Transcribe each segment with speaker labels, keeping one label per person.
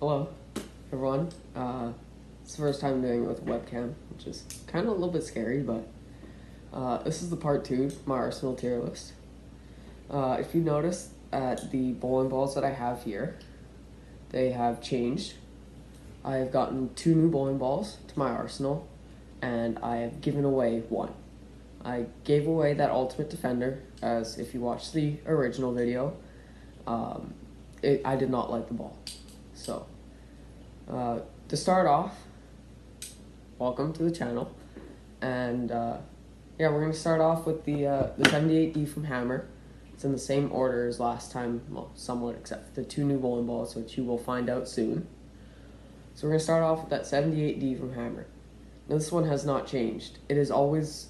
Speaker 1: Hello, everyone. It's the first time doing it with a webcam, which is kind of a little bit scary, but this is the part 2 of my Arsenal tier list. If you notice at the bowling balls that I have here, they have changed. I have gotten 2 new bowling balls to my Arsenal, and I have given away 1. I gave away that Ultimate Defender, as if you watch the original video, I did not like the ball. So, to start off, welcome to the channel, and yeah, we're going to start off with the 78D from Hammer. It's in the same order as last time, well, somewhat, except for the 2 new bowling balls, which you will find out soon. So we're going to start off with that 78D from Hammer. Now this one has not changed. It has always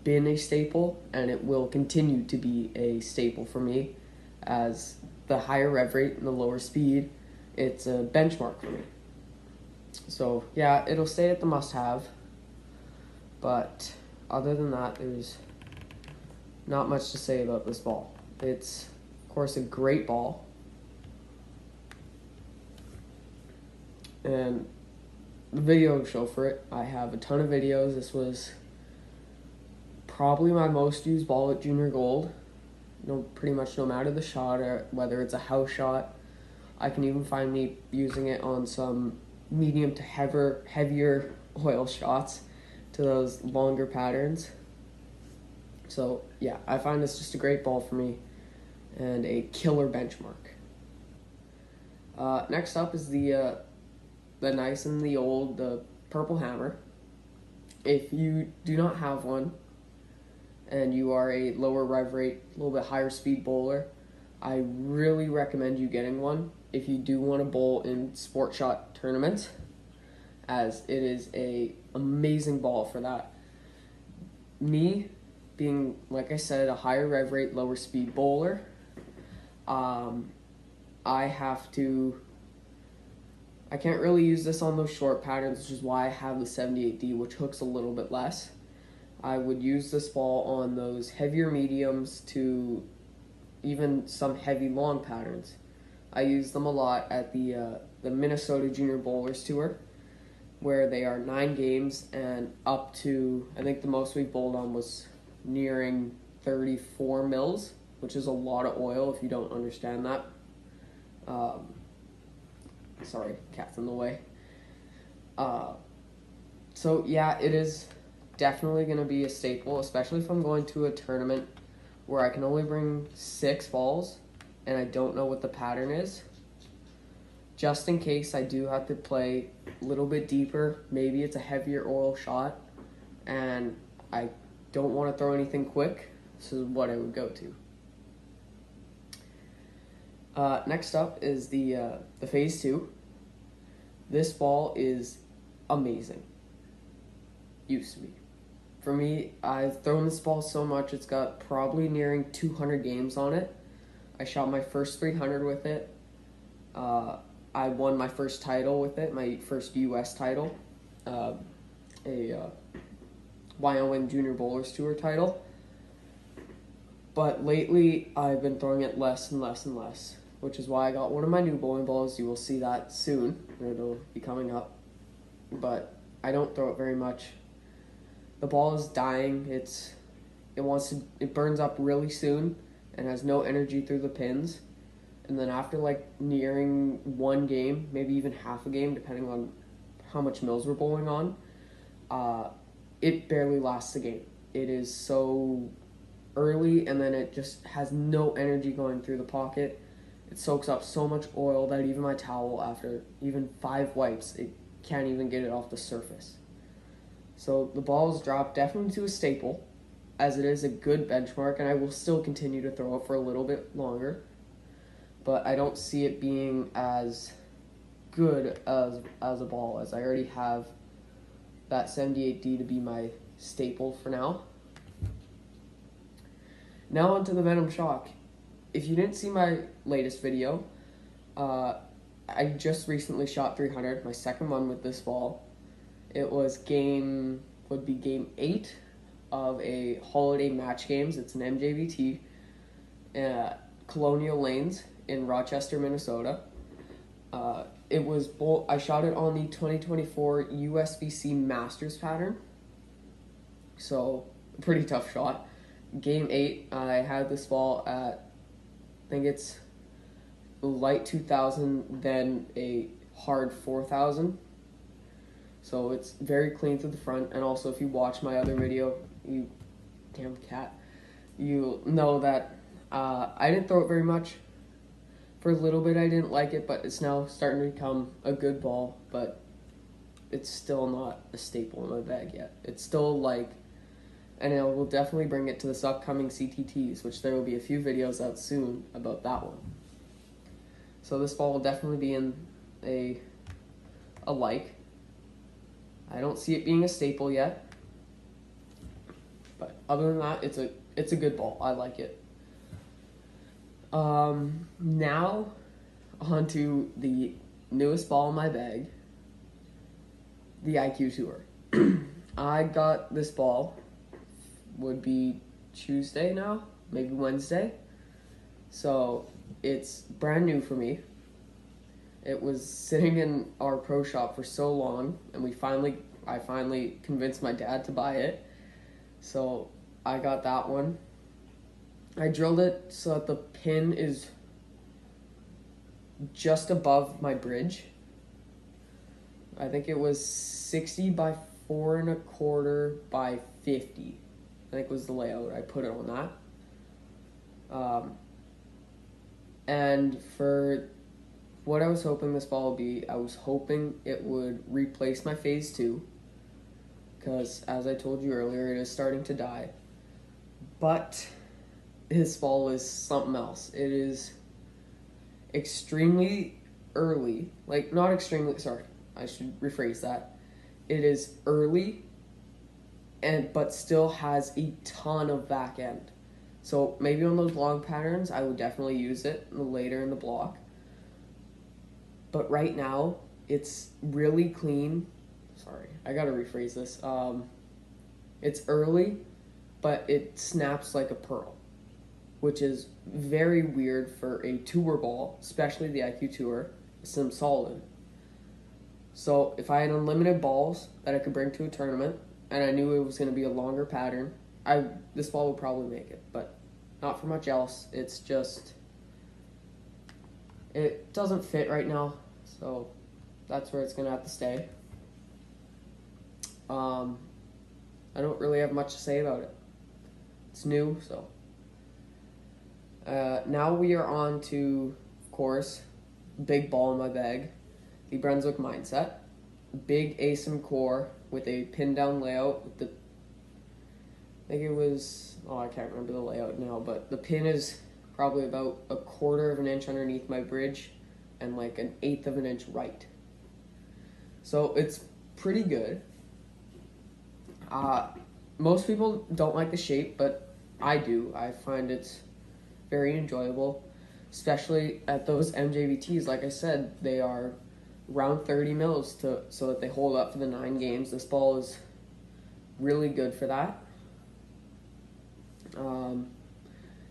Speaker 1: been a staple, and it will continue to be a staple for me, as the higher rev rate and the lower speed, it's a benchmark for me. So yeah, it'll stay at the must-have, but other than that, there's not much to say about this ball. It's, of course, a great ball, and the video show for it, I have a ton of videos. This was probably my most used ball at Junior Gold. Pretty much no matter the shot, or whether it's a house shot, I can even find me using it on some medium to heavier oil shots to those longer patterns. So yeah, I find this just a great ball for me and a killer benchmark. Next up is the nice and the old, the Purple Hammer. If you do not have one and you are a lower rev rate, a little bit higher speed bowler, I really recommend you getting one if you do want to bowl in sport shot tournaments, as it is a amazing ball for that. Me being, like I said, a higher rev rate, lower speed bowler, I can't really use this on those short patterns, which is why I have the 78D, which hooks a little bit less. I would use this ball on those heavier mediums to even some heavy long patterns. I use them a lot at the Minnesota Junior Bowlers Tour, where they are 9 games and up to, I think the most we bowled on was nearing 34 mils, which is a lot of oil if you don't understand that. Sorry, cat's in the way. So yeah, it is definitely going to be a staple, especially if I'm going to a tournament where I can only bring 6 balls and I don't know what the pattern is. Just in case I do have to play a little bit deeper, maybe it's a heavier oil shot and I don't want to throw anything quick, this is what I would go to. Next up is the Phase 2. This ball is amazing. Used to be. For me, I've thrown this ball so much, it's got probably nearing 200 games on it. I shot my first 300 with it. I won my first title with it, my first U.S. title, a Wyoming Junior Bowlers Tour title. But lately, I've been throwing it less and less and less, which is why I got one of my new bowling balls. You will see that soon. It'll be coming up. But I don't throw it very much. The ball is dying. It burns up really soon and has no energy through the pins. And then after like nearing 1 game, maybe even half a game, depending on how much mils we're bowling on, it barely lasts a game. It is so early, and then it just has no energy going through the pocket. It soaks up so much oil that even my towel, after even 5 wipes, it can't even get it off the surface. So the ball's dropped definitely to a staple, as it is a good benchmark, and I will still continue to throw it for a little bit longer. But I don't see it being as good as a ball, as I already have that 78D to be my staple for now. Now onto the Venom Shock. If you didn't see my latest video, I just recently shot 300, my second one with this ball. It was game 8 of a holiday match games. It's an MJBT, Colonial Lanes in Rochester, Minnesota. I shot it on the 2024 USBC Masters pattern. So, pretty tough shot. Game 8, I had this ball at, I think it's light 2000, then a hard 4000. So it's very clean through the front, and also if you watch my other video, you damn cat, you know that I didn't throw it very much. For a little bit I didn't like it, but it's now starting to become a good ball, but it's still not a staple in my bag yet. It's still like, and I will definitely bring it to this upcoming CTTs, which there will be a few videos out soon about that one. So this ball will definitely be in a like. I don't see it being a staple yet, but other than that, it's a good ball. I like it. Now, on to the newest ball in my bag, the IQ Tour. I got this ball, would be Tuesday now, maybe Wednesday. So it's brand new for me. It was sitting in our pro shop for so long, and I finally convinced my dad to buy it. So I got that one. I drilled it so that the pin is just above my bridge. I think it was 60 by 4 1/4 by 50. I think was the layout. I put it on that. And for what I was hoping this ball would be, I was hoping it would replace my Phase 2. Because, as I told you earlier, it is starting to die. But this ball is something else. It is extremely early. Like, not extremely, sorry, I should rephrase that. It is early, but still has a ton of back end. So maybe on those long patterns, I would definitely use it later in the block. But right now, it's really clean. Sorry, I gotta rephrase this. It's early, but it snaps like a pearl, which is very weird for a tour ball, especially the IQ Tour, Sim Solid. So if I had unlimited balls that I could bring to a tournament, and I knew it was going to be a longer pattern, this ball would probably make it, but not for much else. It's just, it doesn't fit right now, so that's where it's going to have to stay. I don't really have much to say about it. It's new, so. Now we are on to, of course, big ball in my bag, the Brunswick Mindset. Big ASIM core with a pin down layout with I think it was, I can't remember the layout now, but the pin is probably about 1/4 of an inch underneath my bridge and like 1/8 of an inch right. So it's pretty good. Most people don't like the shape, but I do. I find it's very enjoyable, especially at those MJBTs. Like I said, they are around 30 mils so that they hold up for the 9 games. This ball is really good for that.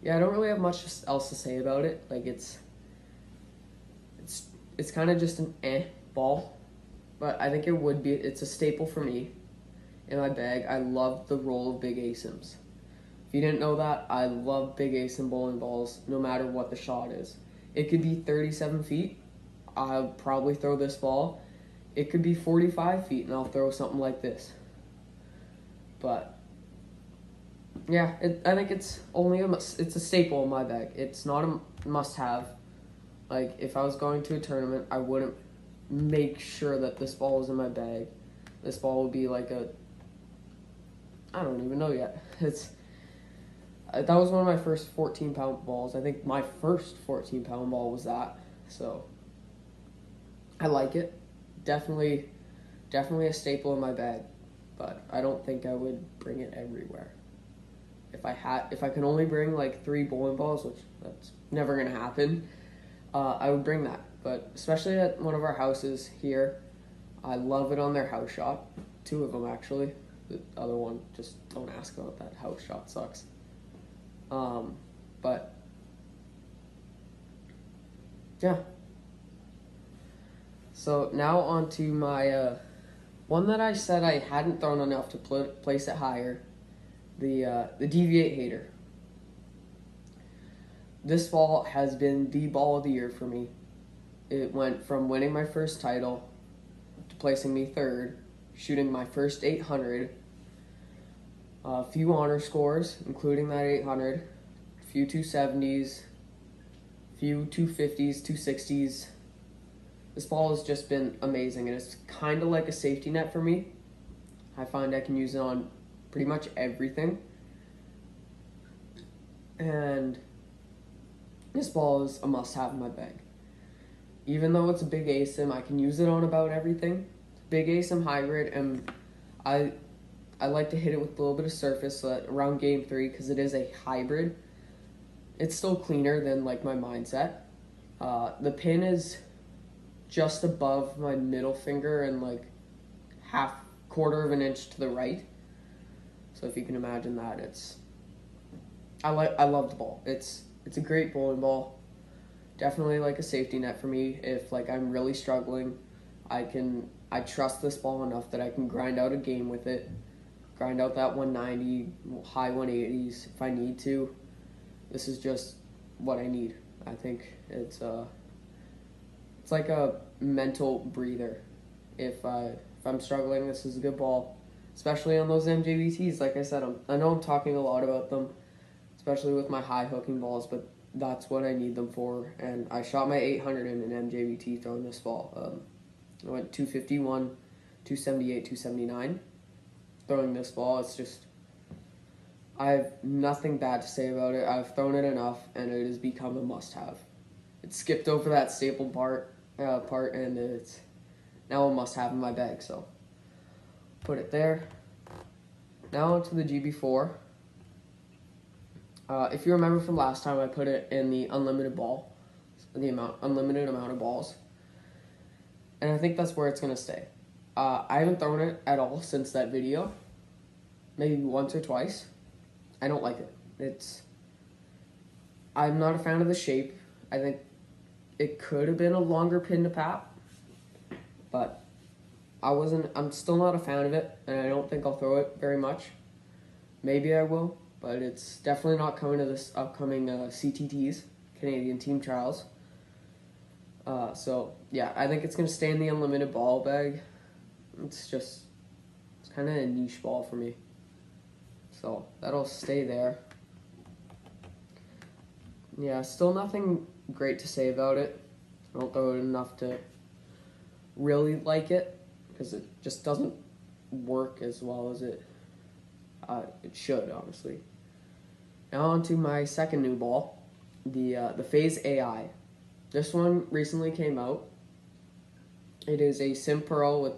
Speaker 1: Yeah, I don't really have much else to say about it. Like it's kind of just an ball, but I think it's a staple for me in my bag. I love the roll of big ASIMs. If you didn't know that, I love big ASIM bowling balls no matter what the shot is. It could be 37 feet. I'll probably throw this ball. It could be 45 feet and I'll throw something like this. But yeah, I think it's it's a staple in my bag. It's not a must-have. Like if I was going to a tournament, I wouldn't make sure that this ball was in my bag. This ball would be like I don't even know yet. That was one of my first 14-pound balls. I think my first 14-pound ball was that. So I like it. Definitely a staple in my bag, but I don't think I would bring it everywhere. If I can only bring like 3 bowling balls, which that's never gonna happen, I would bring that. But especially at one of our houses here, I love it on their house shot. 2 of them actually. The other one, just don't ask about that. House shot sucks. But yeah. So now on to my one that I said I hadn't thrown enough to place it higher, the Deviate Hater. This ball has been the ball of the year for me. It went from winning my first title to placing me third, shooting my first 800, a few honor scores, including that 800, a few 270s, a few 250s, 260s. This ball has just been amazing, and it's kind of like a safety net for me. I find I can use it on pretty much everything. And this ball is a must-have in my bag. Even though it's a big ASIM, I can use it on about everything. Big ASIM hybrid, and I like to hit it with a little bit of surface so that around game 3, because it is a hybrid, it's still cleaner than like my mindset. The pin is just above my middle finger and like quarter of an inch to the right. So if you can imagine that, I love the ball. It's a great bowling ball. Definitely like a safety net for me. If like I'm really struggling, I trust this ball enough that I can grind out a game with it. Grind out that 190, high 180s if I need to. This is just what I need. I think it's like a mental breather. If I'm struggling, this is a good ball, especially on those MJBTs. Like I said, I know I'm talking a lot about them, especially with my high hooking balls, but that's what I need them for. And I shot my 800 in an MJBT throwing this ball. I went 251, 278, 279 throwing this ball. It's just, I have nothing bad to say about it. I've thrown it enough, and it has become a must-have. It skipped over that staple part, and it's now a must-have in my bag. So put it there. Now onto the GB4. If you remember from last time, I put it in the unlimited amount of balls, and I think that's where it's gonna stay. I haven't thrown it at all since that video, maybe once or twice. I don't like it. I'm not a fan of the shape. I think it could have been a longer pin to pap, but I'm still not a fan of it, and I don't think I'll throw it very much. Maybe I will, but it's definitely not coming to this upcoming CTTs, Canadian Team Trials. So yeah, I think it's gonna stay in the unlimited ball bag. It's kind of a niche ball for me. So that'll stay there. Yeah, still nothing great to say about it. I don't throw it enough to really like it, because it just doesn't work as well as it should, honestly. Now on to my second new ball, the Phase AI. This one recently came out. It is a SimPearl with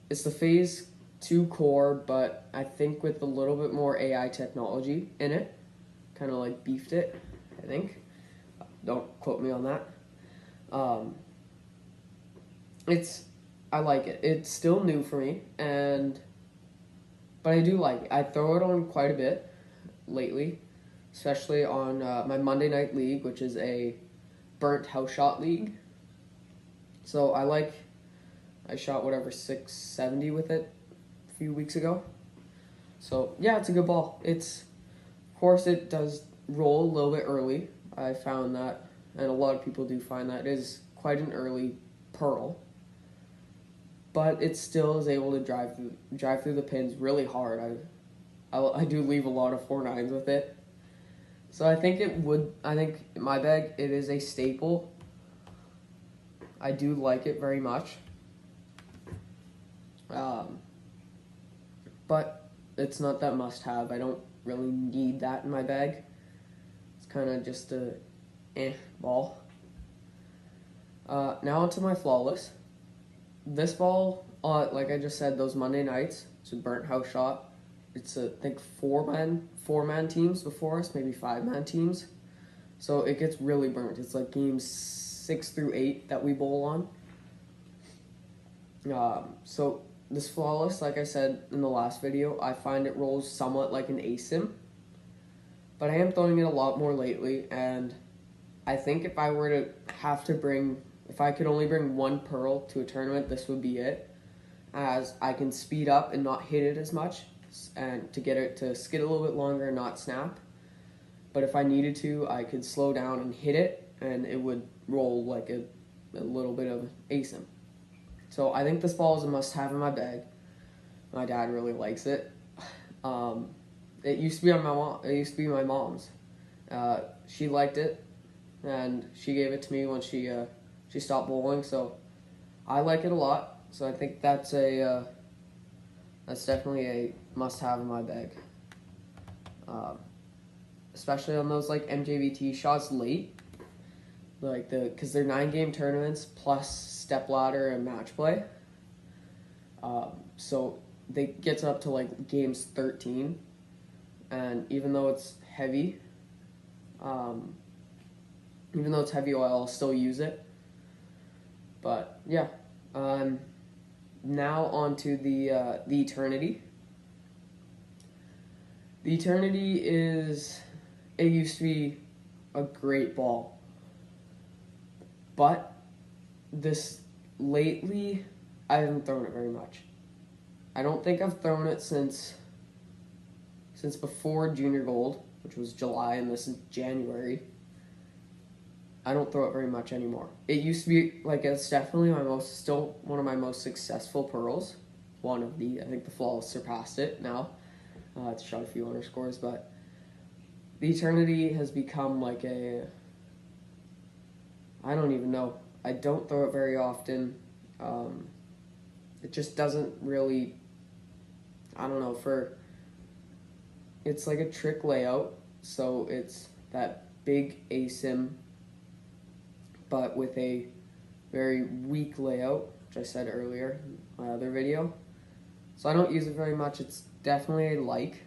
Speaker 1: it's the Phase 2 core, but I think with a little bit more AI technology in it. Kind of like beefed it, I think. Don't quote me on that. I like it. It's still new for me, but I do like it. I throw it on quite a bit lately, especially on my Monday Night League, which is a burnt house shot league. So I shot 670 with it a few weeks ago. So yeah, it's a good ball. Of course, it does roll a little bit early. I found that, and a lot of people do find that. It is quite an early pearl, but it still is able to drive through the pins really hard. I do leave a lot of 4.9s with it. So I think in my bag, it is a staple. I do like it very much. But it's not that must-have. I don't really need that in my bag. It's kind of just a ball. Now onto my Flawless. This ball, like I just said, those Monday nights, it's a burnt house shot. It's I think four-man teams before us, maybe 5-man teams. So it gets really burnt. It's like games 6 through 8 that we bowl on. So this Flawless, like I said in the last video, I find it rolls somewhat like an ASIM, but I am throwing it a lot more lately, and I think if I were to have to bring if I could only bring one pearl to a tournament, this would be it, as I can speed up and not hit it as much, and to get it to skid a little bit longer and not snap. But if I needed to, I could slow down and hit it, and it would roll like a little bit of ASIM. So I think this ball is a must-have in my bag. My dad really likes it. It used to be on my mom. It used to be my mom's. She liked it, and she gave it to me when she stopped bowling. So I like it a lot. So I think that's definitely a must-have in my bag. Especially on those like MJBT shots late, because they're 9-game tournaments plus step ladder and match play. So they get up to like games 13, and even though it's heavy, I'll still use it. But yeah, now on to the Eternity. The Eternity it used to be a great ball, but lately I haven't thrown it very much. I don't think I've thrown it since before Junior Gold, which was July, and this is January. I don't throw it very much anymore. It used to be it's definitely still one of my most successful pearls. I think the Flawless surpassed it now. It's shot a few underscores, but the Eternity has become I don't even know. I don't throw it very often. It just doesn't really, I don't know, it's like a trick layout, so it's that big ASIM, but with a very weak layout, which I said earlier in my other video. So I don't use it very much. It's definitely a like.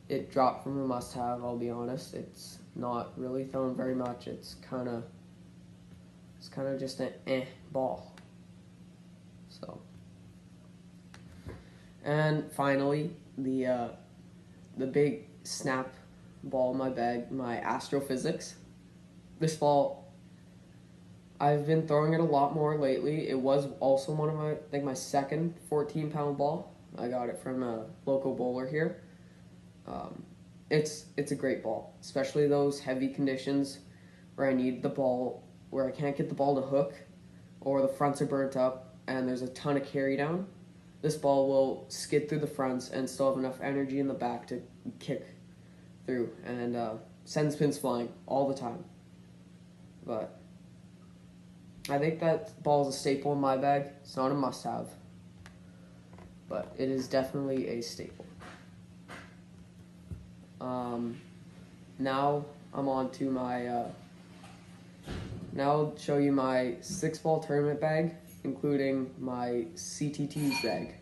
Speaker 1: It dropped from a must-have, I'll be honest. It's not really thrown very much. It's kind of just an ball. So, and finally, the big snap ball in my bag, my Astrophysics. This ball, I've been throwing it a lot more lately. It was also one of my second 14-pound ball. I got it from a local bowler here. It's a great ball, especially those heavy conditions where I need the ball, where I can't get the ball to hook, or the fronts are burnt up and there's a ton of carry down. This ball will skid through the fronts and still have enough energy in the back to kick through and send spins flying all the time. But I think that ball is a staple in my bag. It's not a must-have, but it is definitely a staple. Now I'm on to my, now I'll show you my 6-ball tournament bag, including my CTT's bag.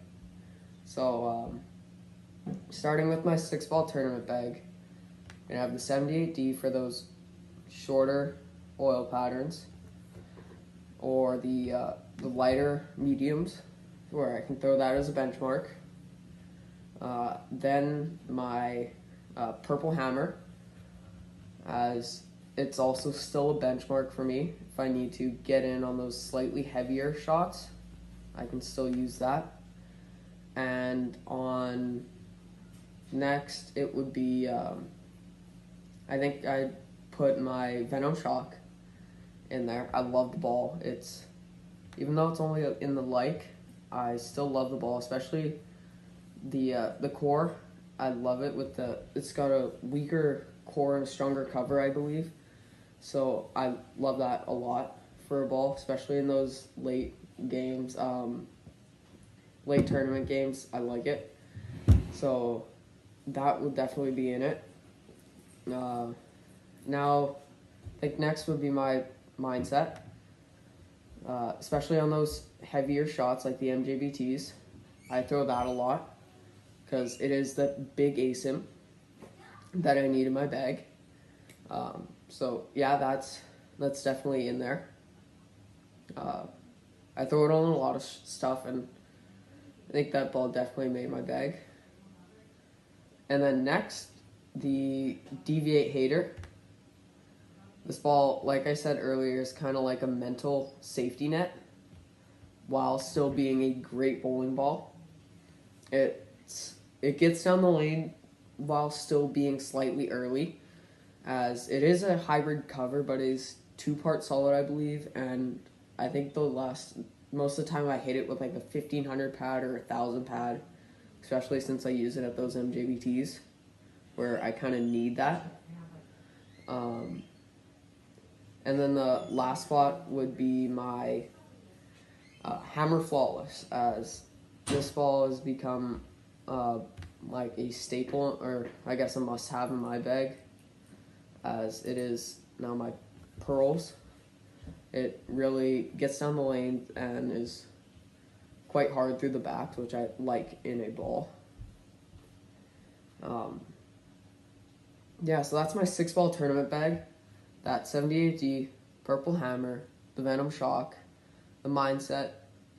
Speaker 1: So, starting with my 6-ball tournament bag, I'm going to have the 78D for those shorter oil patterns, or the lighter mediums, where I can throw that as a benchmark. Then my Purple Hammer, as it's also still a benchmark for me. If I need to get in on those slightly heavier shots, I can still use that. And on next, it would be, I think I'd put my Venom Shock in there. I love the ball. Even though it's only in the like, I still love the ball, especially the core. I love it it's got a weaker core and a stronger cover, I believe. So I love that a lot for a ball, especially in those late games, late tournament games. I like it. So that would definitely be in it. Now, I think next would be my Mindset, especially on those heavier shots like the MJBTs. I throw that a lot because it is that big ASIM that I need in my bag. So yeah, that's definitely in there. I throw it on a lot of stuff, and I think that ball definitely made my bag. And then next, the Deviate Hater. This ball, like I said earlier, is kind of like a mental safety net while still being a great bowling ball. It gets down the lane while still being slightly early, as it is a hybrid cover, but it is 2-part solid, I believe, and I think most of the time I hit it with like a 1500 pad or 1000 pad, especially since I use it at those MJBTs where I kind of need that. And then the last spot would be my Hammer Flawless, as this ball has become like a staple, or I guess a must-have in my bag, as it is now my pearls. It really gets down the lane and is quite hard through the back, which I like in a ball. Yeah, so that's my 6-ball tournament bag. That 78D, Purple Hammer, the Venom Shock, the Mindset,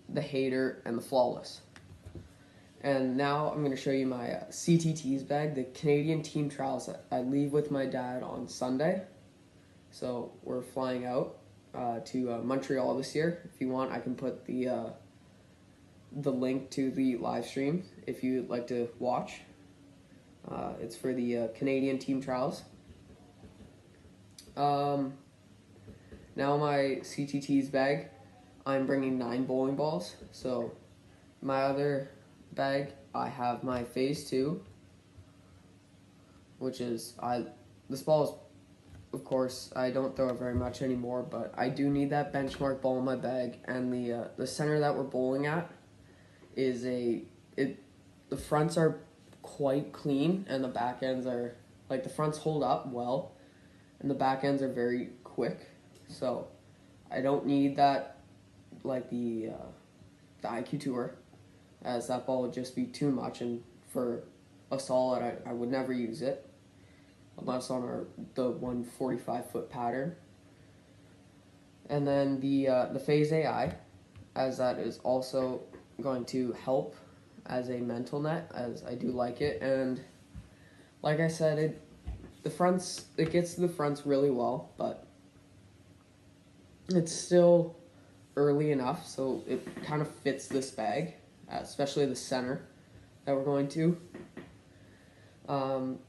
Speaker 1: the Hater, and the Flawless. And now I'm going to show you my CTTs bag, the Canadian Team Trials that I leave with my dad on Sunday. So we're flying out to Montreal this year. If you want, I can put the link to the live stream if you'd like to watch. It's for the Canadian Team Trials. Now my CTTs bag, I'm bringing 9 bowling balls. So my other bag, I have my Phase 2, which is, this ball is, of course, I don't throw it very much anymore, but I do need that benchmark ball in my bag, and the center that we're bowling at is the fronts are quite clean, and the back ends are, like, the fronts hold up well, and the back ends are very quick, so I don't need that, like the IQ Tour, as that ball would just be too much, and for a solid, I would never use it, unless on the 145-foot pattern. And then the Phase AI, as that is also going to help as a mental net, as I do like it, and like I said, it gets to the fronts really well, but it's still early enough, so it kind of fits this bag, especially the center that we're going to. And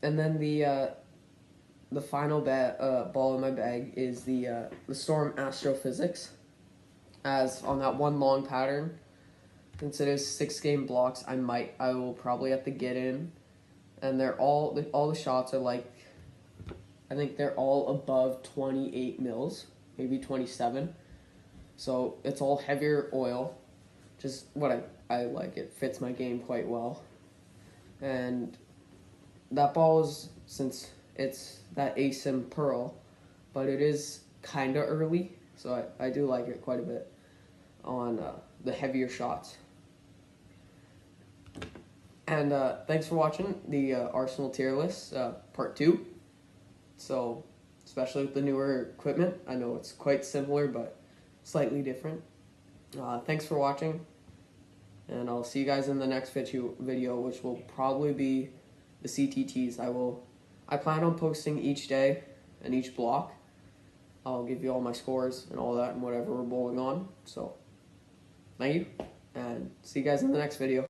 Speaker 1: then the final ball in my bag is the Storm Astrophysics, as on that one long pattern, since it is 6-game blocks, I will probably have to get in, and all the shots are like, I think they're all above 28 mils, maybe 27. So it's all heavier oil, just what I like. It fits my game quite well. And that ball is, since it's that ASIM Pearl, but it is kind of early, so I do like it quite a bit on the heavier shots. And thanks for watching the Arsenal tier list, part 2. So, especially with the newer equipment, I know it's quite similar, but slightly different. Thanks for watching, and I'll see you guys in the next video, which will probably be the CTTs. I plan on posting each day and each block. I'll give you all my scores and all that and whatever we're bowling on. So, thank you, and see you guys in the next video.